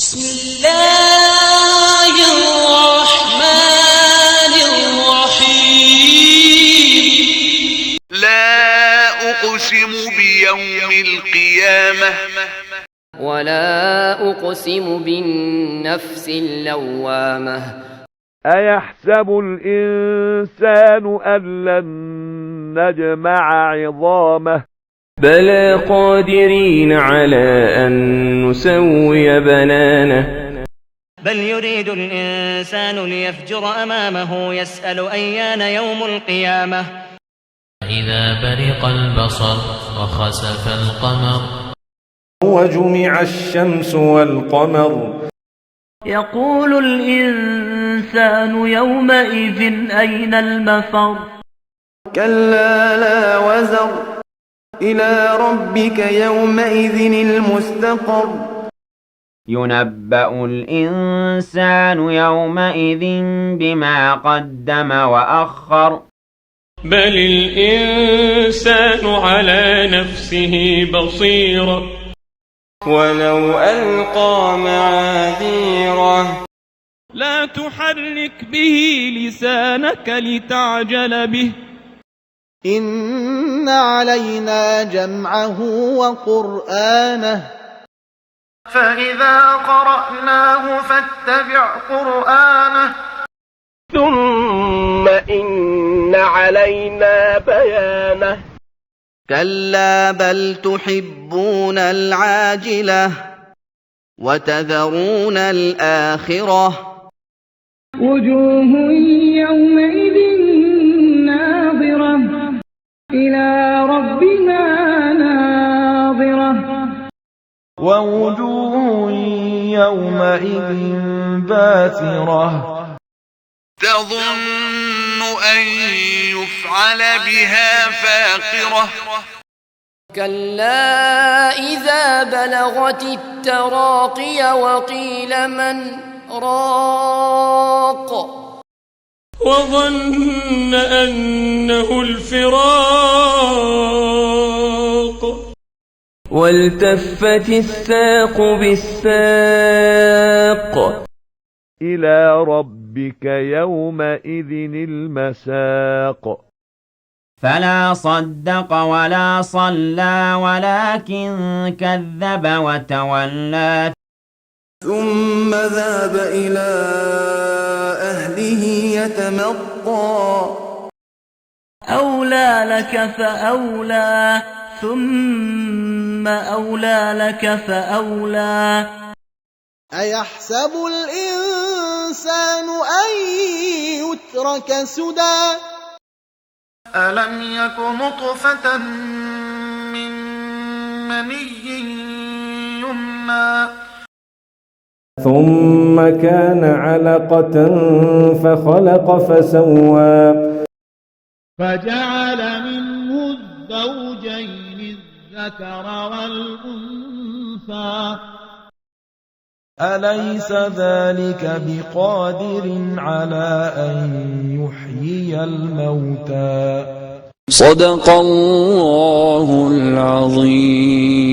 بسم الله الرحمن الرحيم لا أقسم بيوم القيامة ولا أقسم بالنفس اللوامة أيحسب الإنسان أن لن نجمع عظامه بلى قادرين على أن نسوي بنانه بل يريد الإنسان ليفجر أمامه يسأل أيان يوم القيامة إذا برق البصر وخسف القمر وجمع الشمس والقمر يقول الإنسان يومئذ أين المفر كلا لا وزر إلى ربك يومئذ المستقر ينبأ الإنسان يومئذ بما قدم وأخر بل الإنسان على نفسه بصيرة ولو ألقى معاذيره لا تحرك به لسانك لتعجل به إن علينا جمعه وقرآنه فإذا قرأناه فاتبع قرآنه ثم إن علينا بيانه كلا بل تحبون العاجلة وتذرون الآخرة وجوه يومئذ ناظرة إلى ربها ناظرة ووجوه يومئذ باسرة تظن أن يفعل بها فاقرة كلا إذا بلغت التراقي وقيل من راق وظن أنه الفراق والتفت الساق بالساق إلى ربك يومئذ المساق فلا صدق ولا صلى ولكن كذب وتولى ثم ذهب إلى أهله يتمطى أولى لك فأولى ثم أولى لك فأولى أيحسب الإنسان أن يترك سدى ألم يك نطفة من مني يمنى ثم كان علقة فخلق فسوى فجعل منه الزوجين الذكر والأنثى أليس ذلك بقادر على أن يحيي الموتى صدق الله العظيم.